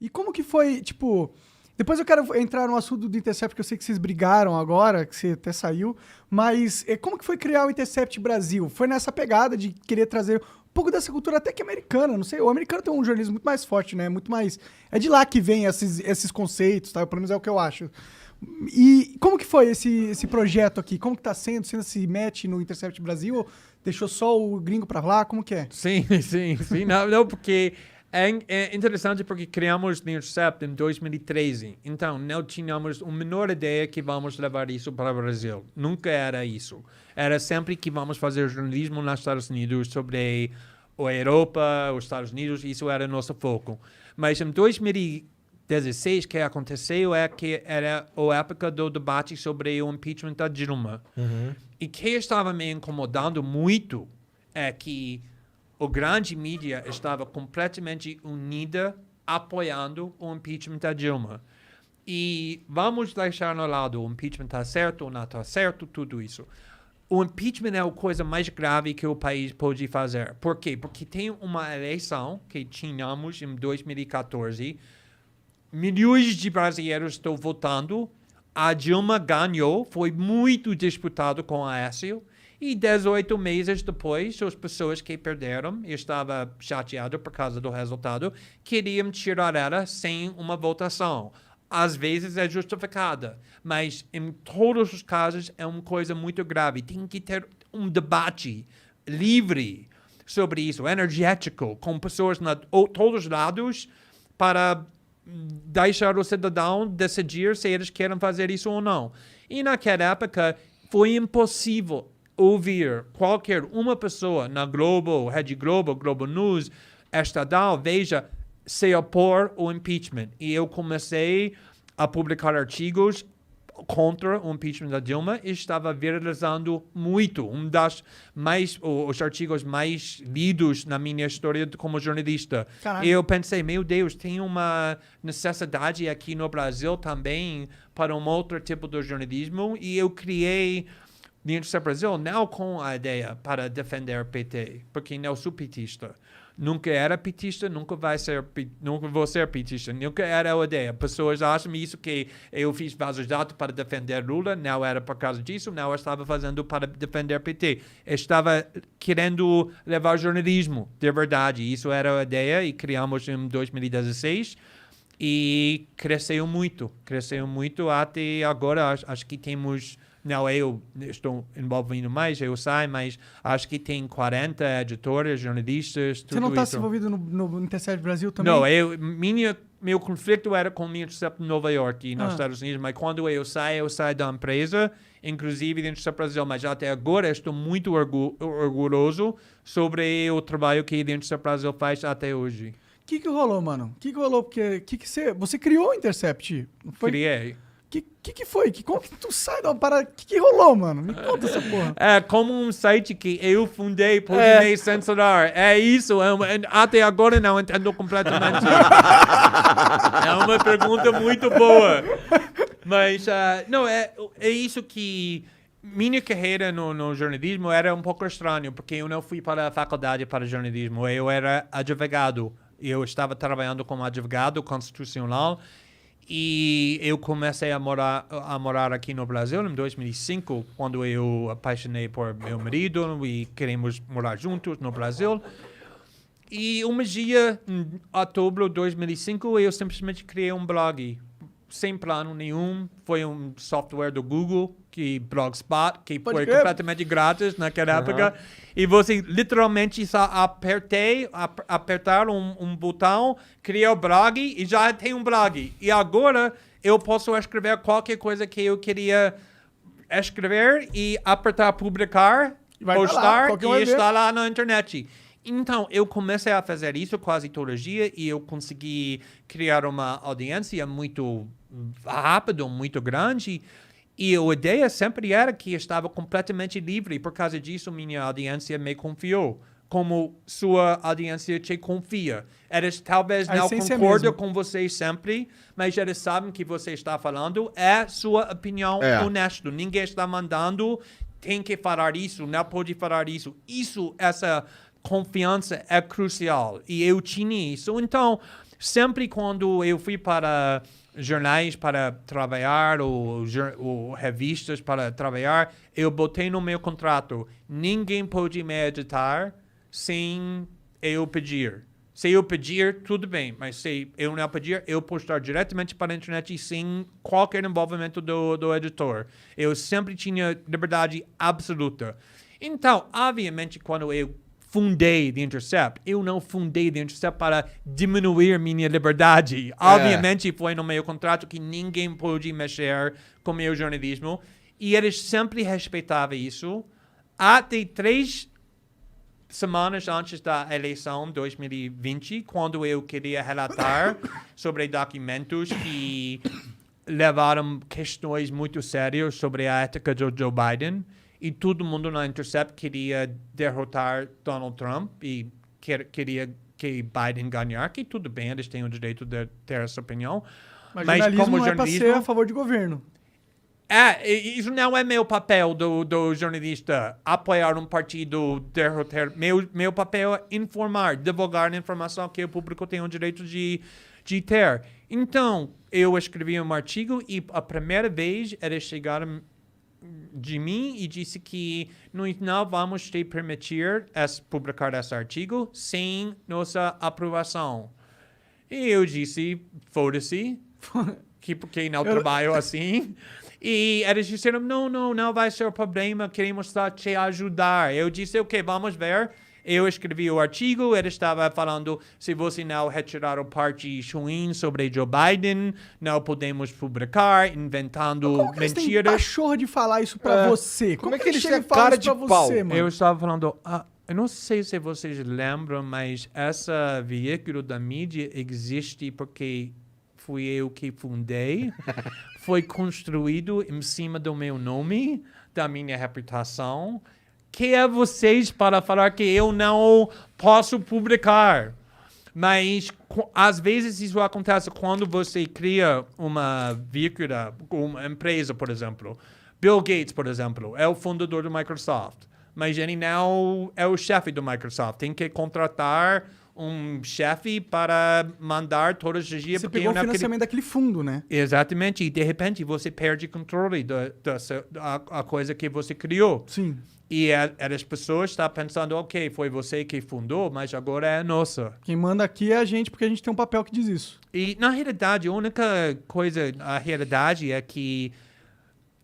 E como que foi, tipo... Depois eu quero entrar no assunto do Intercept, que eu sei que vocês brigaram agora, que você até saiu. Mas como que foi criar o Intercept Brasil? Foi nessa pegada de querer trazer um pouco dessa cultura até que americana, não sei. O americano tem um jornalismo muito mais forte, né? Muito mais... É de lá que vem esses conceitos, tá? Pelo menos é o que eu acho. E como que foi esse projeto aqui? Como que tá sendo? Você se mete no Intercept Brasil ou deixou só o gringo pra lá? Como que é? Sim. Não, porque é interessante porque criamos o Intercept em 2013. Então, não tínhamos a menor ideia que vamos levar isso para o Brasil. Nunca era isso. Era sempre que vamos fazer jornalismo nos Estados Unidos sobre a Europa, os Estados Unidos. Isso era nosso foco. Mas em 2016, o que aconteceu é que era a época do debate sobre o impeachment da Dilma. E o que estava me incomodando muito é que a grande mídia estava completamente unida apoiando o impeachment da Dilma. E vamos deixar no lado, o impeachment está certo ou não está certo, tudo isso. O impeachment é a coisa mais grave que o país pode fazer. Por quê? Porque tem uma eleição que tínhamos em 2014, milhões de brasileiros estão votando, a Dilma ganhou, foi muito disputado com a Aécio, e 18 meses depois, as pessoas que perderam, e estava chateado por causa do resultado, queriam tirar ela sem uma votação. Às vezes é justificada, mas em todos os casos é uma coisa muito grave. Tem que ter um debate livre sobre isso, energético, com pessoas de todos os lados, para deixar o cidadão decidir se eles querem fazer isso ou não. E naquela época foi impossível ouvir qualquer uma pessoa na Globo, Rede Globo, Globo News, Estadão, Veja, se opor ao impeachment. E eu comecei a publicar artigos contra o impeachment da Dilma e estava viralizando muito. Os artigos mais lidos na minha história como jornalista. Caralho. E eu pensei, meu Deus, tem uma necessidade aqui no Brasil também para um outro tipo de jornalismo. E eu criei o Intercept Brasil não com a ideia para defender PT, porque não sou petista. Nunca era petista, nunca vou ser petista. Nunca era a ideia. Pessoas acham isso que eu fiz vasos dados para defender Lula, não era por causa disso, não estava fazendo para defender PT. Estava querendo levar jornalismo, de verdade. Isso era a ideia e criamos em 2016 e cresceu muito até agora. Acho que temos... Não, eu estou envolvido mais, eu sei, mas acho que tem 40 editores, jornalistas, tudo isso. Você não está se envolvido no Intercept Brasil também? Não, meu conflito era com o Intercept Nova York, nos Estados Unidos, mas quando eu saio da empresa, inclusive do Intercept Brasil, mas até agora estou muito orgulhoso sobre o trabalho que o Intercept Brasil faz até hoje. O que rolou, mano? O que rolou? Porque você criou o Intercept? Não foi? Criei. Que foi? Como que tu sai da parada? O que rolou, mano? Me conta essa porra. É como um site que eu fundei, pode censurar. É isso. Até agora não entendo completamente. É uma pergunta muito boa. Mas, não, é isso que... Minha carreira no jornalismo era um pouco estranho, porque eu não fui para a faculdade para jornalismo. Eu era advogado. Eu estava trabalhando como advogado constitucional. E eu comecei a morar aqui no Brasil em 2005, quando eu apaixonei por meu marido e queremos morar juntos no Brasil. E um dia, em outubro de 2005, eu simplesmente criei um blog, sem plano nenhum. Foi um software do Google, Blogspot, que foi completamente grátis naquela época. E você literalmente só apertar um botão, criar o blog e já tem um blog. E agora eu posso escrever qualquer coisa que eu queria escrever e apertar publicar, postar e está lá na internet. Então, eu comecei a fazer isso quase todo dia e eu consegui criar uma audiência muito rápida, muito grande. E a ideia sempre era que estava completamente livre. Por causa disso, minha audiência me confiou. Como sua audiência te confia. Eles talvez não concordam com você sempre, mas eles sabem que você está falando. É sua opinião honesta. Ninguém está mandando, tem que falar isso, não pode falar isso. Essa confiança é crucial. E eu tinha isso. Então, sempre quando eu fui para jornais para trabalhar ou revistas para trabalhar, eu botei no meu contrato, ninguém pode me editar sem eu pedir. Se eu pedir, tudo bem, mas se eu não pedir, eu postar diretamente para a internet sem qualquer envolvimento do editor. Eu sempre tinha liberdade absoluta. Então, obviamente, quando eu fundei The Intercept, eu não fundei The Intercept para diminuir minha liberdade. Obviamente, foi no meu contrato que ninguém pôde mexer com meu jornalismo. E eles sempre respeitavam isso. Até 3 semanas antes da eleição 2020, quando eu queria relatar sobre documentos que levaram questões muito sérias sobre a ética de Joe Biden, e todo mundo na Intercept queria derrotar Donald Trump e queria que Biden ganhar, que tudo bem, eles têm o direito de ter essa opinião. Mas jornalismo como não é para ser a favor de governo. Isso não é meu papel do jornalista, apoiar um partido, derrotar. Meu papel é informar, divulgar a informação que o público tem o direito de ter. Então, eu escrevi um artigo e a primeira vez eles chegaram de mim e disse que nós não vamos te permitir publicar esse artigo sem nossa aprovação. E eu disse, foda-se, porque não trabalho assim. E eles disseram, não vai ser problema, queremos só te ajudar. Eu disse, ok, vamos ver. Eu escrevi o artigo, ele estava falando, se você não retirar o parte ruim sobre Joe Biden, não podemos publicar, inventando como que mentiras. Eles têm pachorra de falar isso pra você? Como é que eles chegam têm cara de pau? você, mano? Eu estava falando, eu não sei se vocês lembram, mas essa veículo da mídia existe porque fui eu que fundei. Foi construído em cima do meu nome, da minha reputação. Quem é vocês para falar que eu não posso publicar? Mas, às vezes, isso acontece quando você cria uma vírgula, uma empresa, por exemplo. Bill Gates, por exemplo, é o fundador do Microsoft. Mas ele não é o chefe do Microsoft. Tem que contratar um chefe para mandar todos os dias. Você pegou o financiamento daquele fundo, né? Exatamente. E, de repente, você perde controle da coisa que você criou. Sim. E as pessoas estão pensando, ok, foi você que fundou, mas agora é nossa. Quem manda aqui é a gente, porque a gente tem um papel que diz isso. E, na realidade, a única coisa, a realidade é que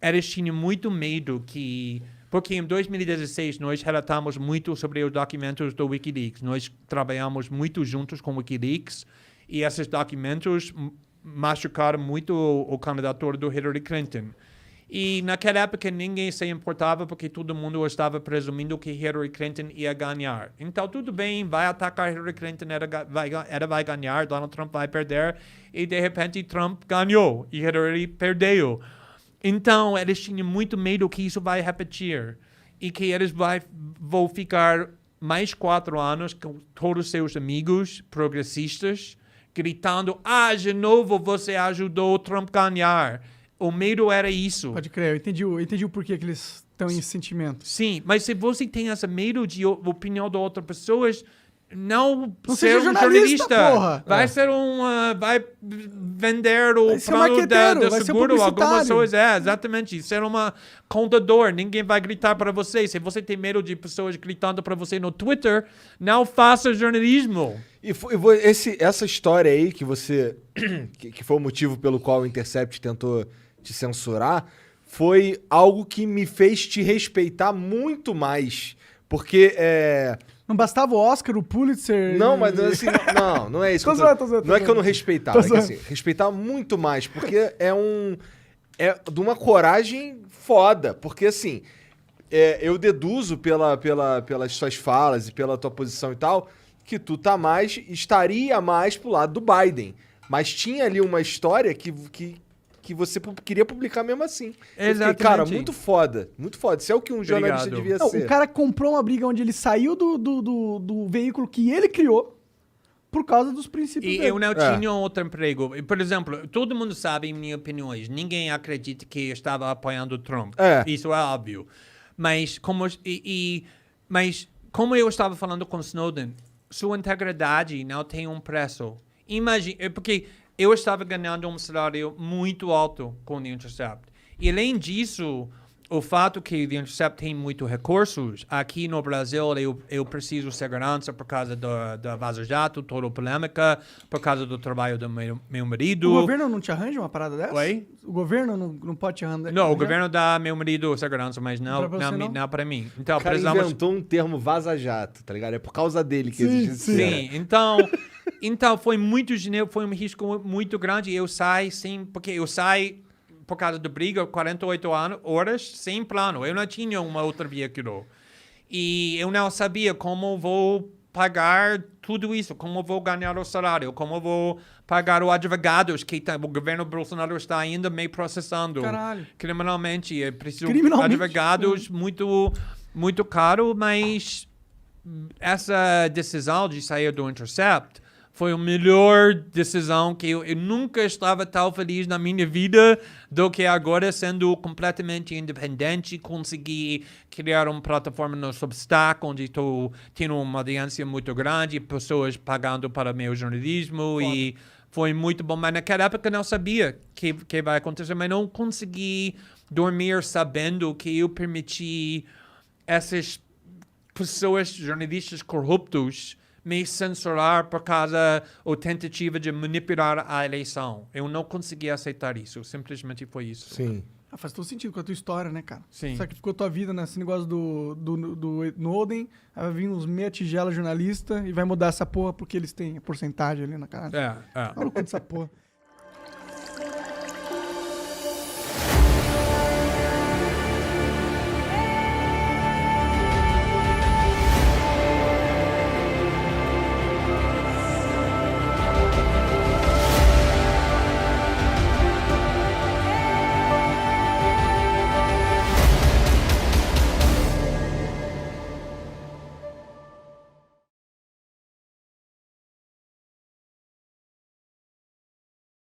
eles tinham muito medo que... Porque em 2016 nós relatamos muito sobre os documentos do Wikileaks. Nós trabalhamos muito juntos com o Wikileaks e esses documentos machucaram muito o candidato do Hillary Clinton. E naquela época ninguém se importava porque todo mundo estava presumindo que Hillary Clinton ia ganhar. Então tudo bem, vai atacar Hillary Clinton, ela vai ganhar, Donald Trump vai perder. E de repente Trump ganhou e Hillary perdeu. Então eles tinham muito medo que isso vai repetir. E que eles vão ficar mais 4 anos com todos seus amigos progressistas gritando, de novo você ajudou o Trump ganhar. O medo era isso. Pode crer, eu entendi o porquê que eles estão em sentimento. Sim, mas se você tem esse medo de opinião de outras pessoas, não ser um jornalista, porra. Vai ser vai vender o plano de seguro. Algumas pessoas, exatamente. Ser uma contador, ninguém vai gritar para você. Se você tem medo de pessoas gritando para você no Twitter, não faça jornalismo. E essa história aí que você... que foi o motivo pelo qual o Intercept tentou te censurar, foi algo que me fez te respeitar muito mais. Porque Não bastava o Oscar, o Pulitzer... Não, mas assim, não é isso. Não é que eu não respeitava, é que assim, respeitar muito mais, porque é de uma coragem foda. Porque assim, eu deduzo pelas suas falas e pela tua posição e tal, que tu estaria mais pro lado do Biden. Mas tinha ali uma história que você queria publicar mesmo assim. Exatamente. Cara, muito foda. Muito foda. Isso é o que um jornalista devia ser. O cara comprou uma briga onde ele saiu do veículo que ele criou por causa dos princípios dele. E eu não tinha outro emprego. Por exemplo, todo mundo sabe minhas opiniões. Ninguém acredita que eu estava apoiando o Trump. Isso é óbvio. Mas como eu estava falando com Snowden, sua integridade não tem um preço. Imagina, porque eu estava ganhando um salário muito alto com o The Intercept. E além disso, o fato que o The Intercept tem muitos recursos, aqui no Brasil eu preciso de segurança por causa da Vaza Jato, toda a polêmica, por causa do trabalho do meu marido. O governo não te arranja uma parada dessa? Oi? O governo não pode te arranjar? Não, o governo dá meu marido segurança, mas não para mim. Então, o cara inventou um termo Vaza Jato, tá ligado? É por causa dele que existe esse termo. Sim, então foi muito dinheiro, foi um risco muito grande. Eu saí porque eu saí por causa da briga, 48 horas, sem plano. Eu não tinha uma outra veículo. E eu não sabia como vou pagar tudo isso, como vou ganhar o salário, como vou pagar os advogados que o governo Bolsonaro está ainda meio processando. Caralho. Criminalmente. Eu preciso de advogados muito, muito caro, mas essa decisão de sair do Intercept foi a melhor decisão que eu nunca estava tão feliz na minha vida do que agora, sendo completamente independente, consegui criar uma plataforma no Substack, onde estou tendo uma audiência muito grande, pessoas pagando para meu jornalismo. Foda. E foi muito bom. Mas naquela época eu não sabia que vai acontecer, mas não consegui dormir sabendo que eu permiti essas pessoas, jornalistas corruptos, me censurar por causa da tentativa de manipular a eleição. Eu não consegui aceitar isso. Simplesmente foi isso. Sim. Faz todo sentido com a tua história, né, cara? Sim. Sacrificou tua vida nesse negócio do Snowden, aí vai vir uns meia tigela jornalista e vai mudar essa porra porque eles têm a porcentagem ali na cara. É. Olha o quanto dessa porra.